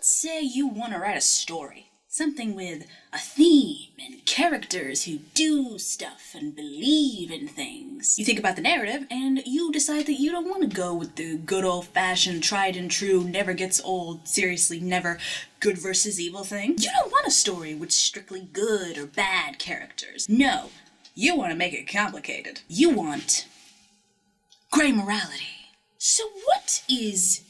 Let's say you want to write a story. Something with a theme and characters who do stuff and believe in things. You think about the narrative and you decide that you don't want to go with the good old-fashioned, tried and true, never gets old, seriously never good versus evil thing. You don't want a story with strictly good or bad characters. No, you want to make it complicated. You want gray morality. So what is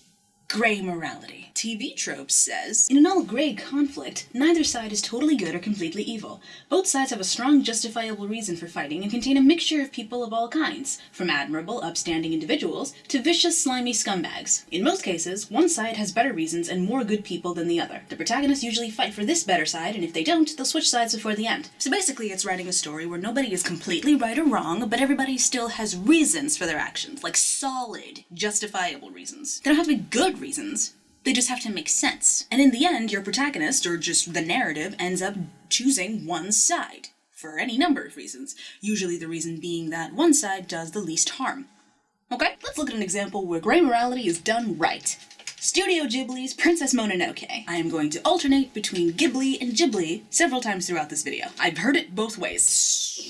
gray morality? TV Tropes says, in an all-gray conflict, neither side is totally good or completely evil. Both sides have a strong, justifiable reason for fighting and contain a mixture of people of all kinds, from admirable, upstanding individuals to vicious, slimy scumbags. In most cases, one side has better reasons and more good people than the other. The protagonists usually fight for this better side, and if they don't, they'll switch sides before the end. So basically, it's writing a story where nobody is completely right or wrong, but everybody still has reasons for their actions, like solid, justifiable reasons. They don't have to be good reasons. They just have to make sense. And in the end, your protagonist, or just the narrative, ends up choosing one side. For any number of reasons. Usually the reason being that one side does the least harm. Okay, let's look at an example where gray morality is done right. Studio Ghibli's Princess Mononoke. I am going to alternate between Ghibli and Ghibli several times throughout this video. I've heard it both ways.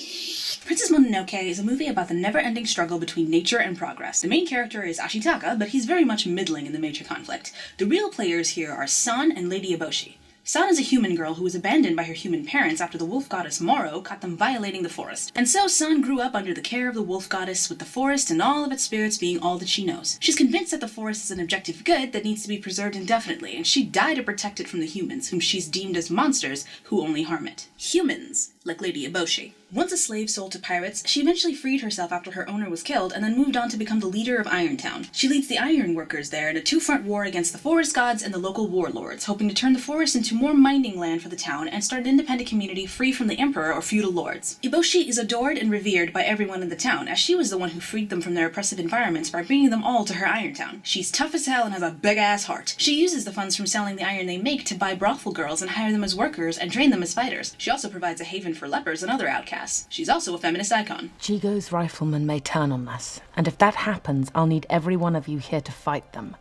Princess Mononoke is a movie about the never-ending struggle between nature and progress. The main character is Ashitaka, but he's very much middling in the major conflict. The real players here are San and Lady Eboshi. San is a human girl who was abandoned by her human parents after the wolf goddess Moro caught them violating the forest. And so San grew up under the care of the wolf goddess, with the forest and all of its spirits being all that she knows. She's convinced that the forest is an objective good that needs to be preserved indefinitely, and she'd die to protect it from the humans, whom she's deemed as monsters who only harm it. Humans, like Lady Eboshi. Once a slave sold to pirates, she eventually freed herself after her owner was killed and then moved on to become the leader of Irontown. She leads the iron workers there in a two-front war against the forest gods and the local warlords, hoping to turn the forest into more mining land for the town and start an independent community free from the emperor or feudal lords. Eboshi is adored and revered by everyone in the town, as she was the one who freed them from their oppressive environments by bringing them all to her Irontown. She's tough as hell and has a big-ass heart. She uses the funds from selling the iron they make to buy brothel girls and hire them as workers and train them as fighters. She also provides a haven for lepers and other outcasts. She's also a feminist icon. Chigo's riflemen may turn on us, and if that happens, I'll need every one of you here to fight them.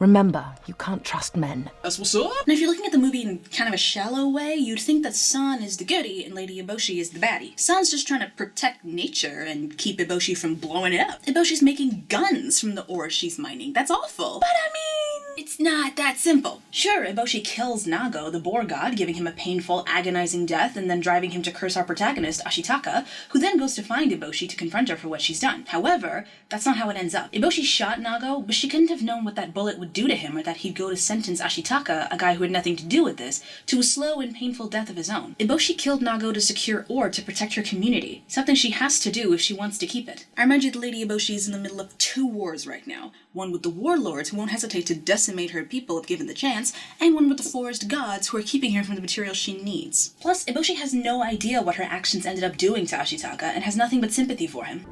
Remember, you can't trust men. That's what's up. And if you're looking at the movie in kind of a shallow way, you'd think that San is the goodie and Lady Eboshi is the baddie. San's just trying to protect nature and keep Eboshi from blowing it up. Eboshi's making guns from the ore she's mining. That's awful. But I mean, it's not that simple. Sure, Eboshi kills Nago, the boar god, giving him a painful, agonizing death and then driving him to curse our protagonist, Ashitaka, who then goes to find Eboshi to confront her for what she's done. However, that's not how it ends up. Eboshi shot Nago, but she couldn't have known what that bullet would do to him, or that he'd go to sentence Ashitaka, a guy who had nothing to do with this, to a slow and painful death of his own. Eboshi killed Nago to secure ore to protect her community, something she has to do if she wants to keep it. I remind you that Lady Eboshi is in the middle of two wars right now. One with the warlords, who won't hesitate to decimate her people if given the chance, and one with the forest gods, who are keeping her from the material she needs. Plus, Eboshi has no idea what her actions ended up doing to Ashitaka, and has nothing but sympathy for him.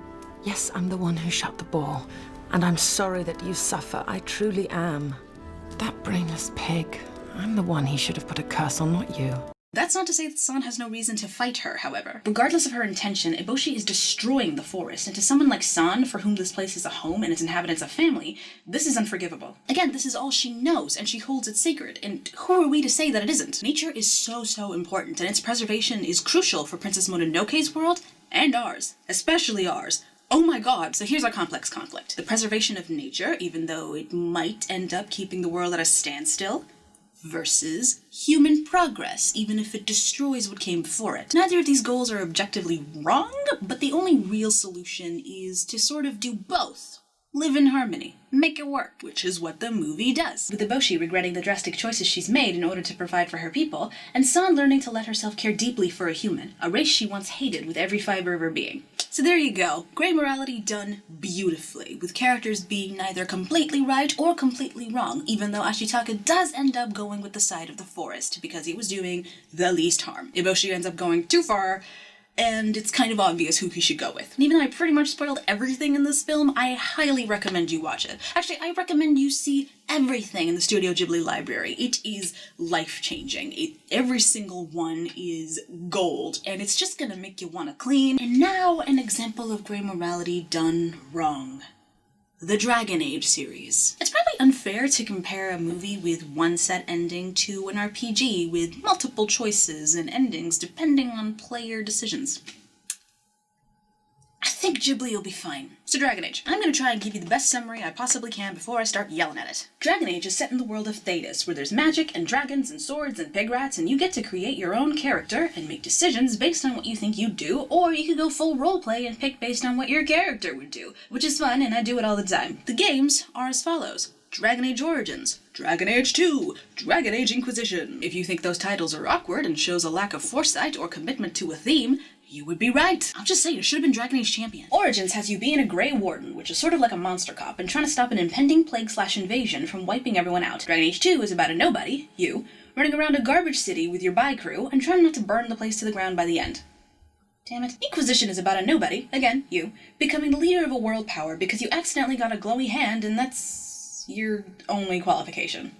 Yes, I'm the one who shot the ball, and I'm sorry that you suffer. I truly am. That brainless pig. I'm the one he should have put a curse on, not you. That's not to say that San has no reason to fight her, however. Regardless of her intention, Eboshi is destroying the forest, and to someone like San, for whom this place is a home and its inhabitants a family, this is unforgivable. Again, this is all she knows, and she holds it sacred, and who are we to say that it isn't? Nature is so important, and its preservation is crucial for Princess Mononoke's world, and ours. Especially ours. Oh my god, so here's our complex conflict. The preservation of nature, even though it might end up keeping the world at a standstill, versus human progress, even if it destroys what came before it. Neither of these goals are objectively wrong, but the only real solution is to sort of do both. Live in harmony. Make it work, which is what the movie does. With Eboshi regretting the drastic choices she's made in order to provide for her people, and San learning to let herself care deeply for a human, a race she once hated with every fiber of her being. So there you go. Gray morality done beautifully, with characters being neither completely right or completely wrong, even though Ashitaka does end up going with the side of the forest, because he was doing the least harm. Eboshi ends up going too far, and it's kind of obvious who he should go with. And even though I pretty much spoiled everything in this film, I highly recommend you watch it. Actually, I recommend you see everything in the Studio Ghibli library. It is life-changing. Every single one is gold, and it's just gonna make you want to clean. And now, an example of gray morality done wrong. The Dragon Age series. It's probably quite unfair to compare a movie with one set ending to an RPG with multiple choices and endings depending on player decisions. I think Ghibli will be fine. So Dragon Age. I'm gonna try and give you the best summary I possibly can before I start yelling at it. Dragon Age is set in the world of Thedas, where there's magic and dragons and swords and pig rats, and you get to create your own character and make decisions based on what you think you'd do, or you could go full roleplay and pick based on what your character would do, which is fun, and I do it all the time. The games are as follows: Dragon Age Origins, Dragon Age 2, Dragon Age Inquisition. If you think those titles are awkward and shows a lack of foresight or commitment to a theme, you would be right. I'll just say it should have been Dragon Age Champion. Origins has you being a Grey Warden, which is sort of like a monster cop, and trying to stop an impending plague/invasion from wiping everyone out. Dragon Age 2 is about a nobody, you, running around a garbage city with your buy crew and trying not to burn the place to the ground by the end. Damn it. Inquisition is about a nobody, again, you, becoming the leader of a world power because you accidentally got a glowy hand and that's your only qualification.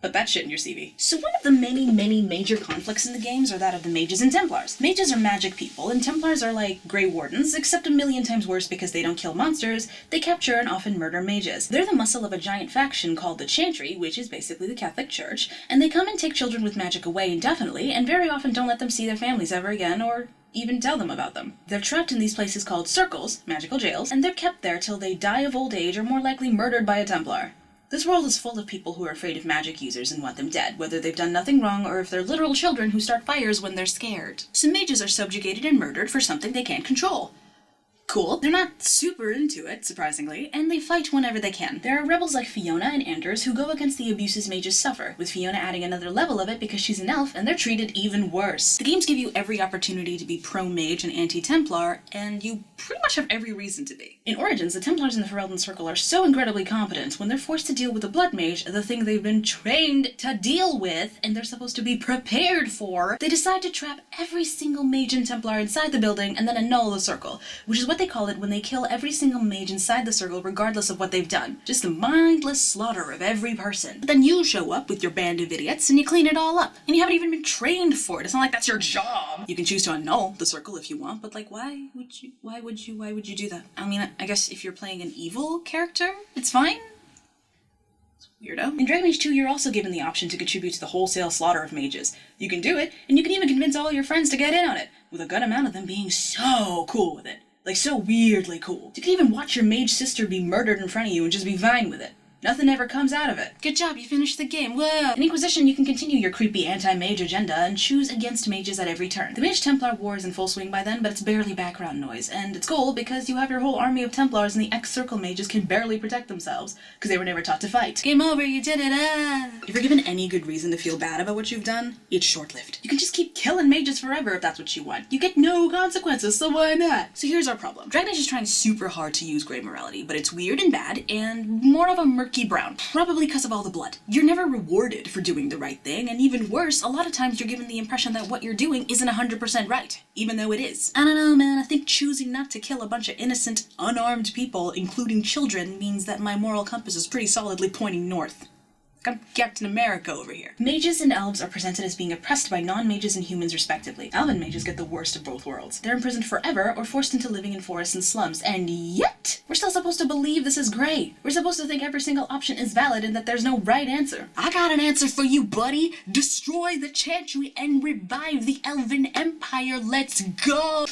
Put that shit in your CV. So one of the many major conflicts in the games are that of the Mages and Templars. Mages are magic people, and Templars are like Grey Wardens, except a million times worse because they don't kill monsters, they capture and often murder mages. They're the muscle of a giant faction called the Chantry, which is basically the Catholic Church, and they come and take children with magic away indefinitely, and very often don't let them see their families ever again, or even tell them about them. They're trapped in these places called circles, magical jails, and they're kept there till they die of old age or more likely murdered by a Templar. This world is full of people who are afraid of magic users and want them dead, whether they've done nothing wrong or if they're literal children who start fires when they're scared. So mages are subjugated and murdered for something they can't control. Cool. They're not super into it, surprisingly, and they fight whenever they can. There are rebels like Fiona and Anders who go against the abuses mages suffer, with Fiona adding another level of it because she's an elf and they're treated even worse. The games give you every opportunity to be pro-mage and anti-Templar, and you pretty much have every reason to be. In Origins, the Templars in the Ferelden Circle are so incredibly competent, when they're forced to deal with a blood mage, the thing they've been trained to deal with, and they're supposed to be prepared for, they decide to trap every single mage and Templar inside the building and then annul the circle, which is what they call it when they kill every single mage inside the circle regardless of what they've done. Just a mindless slaughter of every person. But then you show up with your band of idiots and you clean it all up. And you haven't even been trained for it. It's not like that's your job. You can choose to annul the circle if you want, but like why would you do that? I mean, I guess if you're playing an evil character, it's fine. Weirdo. In Dragon Age 2, you're also given the option to contribute to the wholesale slaughter of mages. You can do it, and you can even convince all your friends to get in on it, with a good amount of them being so cool with it. Like, so weirdly cool. You can even watch your mage sister be murdered in front of you and just be fine with it. Nothing ever comes out of it. Good job, you finished the game, whoa! In Inquisition, you can continue your creepy anti-mage agenda and choose against mages at every turn. The Mage-Templar War is in full swing by then, but it's barely background noise, and it's cool because you have your whole army of Templars and the ex-Circle mages can barely protect themselves, because they were never taught to fight. Game over, you did it, If you're given any good reason to feel bad about what you've done, it's short-lived. You can just keep killing mages forever if that's what you want. You get no consequences, so why not? So here's our problem. Dragon Age is trying super hard to use grey morality, but it's weird and bad, and more of a murky brown, probably because of all the blood. You're never rewarded for doing the right thing, and even worse, a lot of times you're given the impression that what you're doing isn't 100% right, even though it is. I don't know, man, I think choosing not to kill a bunch of innocent, unarmed people, including children, means that my moral compass is pretty solidly pointing north. I'm Captain America over here. Mages and elves are presented as being oppressed by non-mages and humans respectively. Elven mages get the worst of both worlds. They're imprisoned forever or forced into living in forests and slums, and yet we're still supposed to believe this is great. We're supposed to think every single option is valid and that there's no right answer. I got an answer for you, buddy. Destroy the Chantry and revive the Elven Empire. Let's go!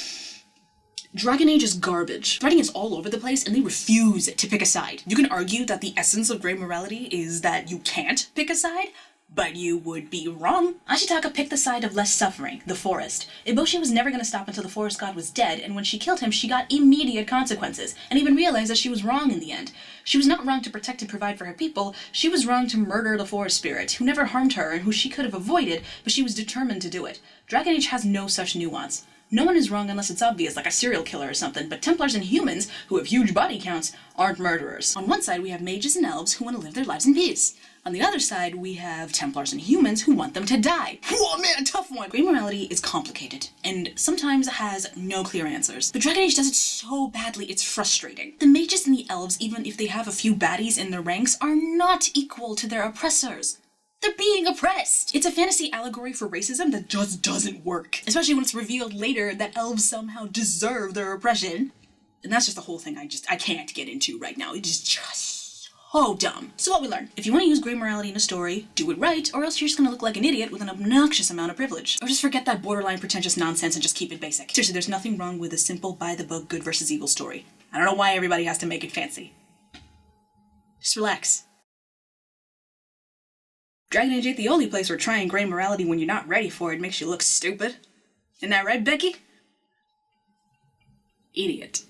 Dragon Age is garbage. Writing is all over the place, and they refuse to pick a side. You can argue that the essence of grey morality is that you can't pick a side, but you would be wrong. Ashitaka picked the side of less suffering, the forest. Eboshi was never going to stop until the forest god was dead, and when she killed him, she got immediate consequences, and even realized that she was wrong in the end. She was not wrong to protect and provide for her people, she was wrong to murder the forest spirit, who never harmed her and who she could have avoided, but she was determined to do it. Dragon Age has no such nuance. No one is wrong unless it's obvious, like a serial killer or something, but Templars and humans, who have huge body counts, aren't murderers. On one side, we have mages and elves who want to live their lives in peace. On the other side, we have Templars and humans who want them to die. Whoa, man, tough one! Grey morality is complicated, and sometimes has no clear answers. But Dragon Age does it so badly, it's frustrating. The mages and the elves, even if they have a few baddies in their ranks, are not equal to their oppressors. They're being oppressed! It's a fantasy allegory for racism that just doesn't work. Especially when it's revealed later that elves somehow deserve their oppression. And that's just the whole thing I can't get into right now. It is just so dumb. So what we learn, if you want to use gray morality in a story, do it right, or else you're just gonna look like an idiot with an obnoxious amount of privilege. Or just forget that borderline pretentious nonsense and just keep it basic. Seriously, there's nothing wrong with a simple by-the-book good versus evil story. I don't know why everybody has to make it fancy. Just relax. Dragon Age ain't the only place where trying gray morality when you're not ready for it makes you look stupid. Isn't that right, Becky? Idiot.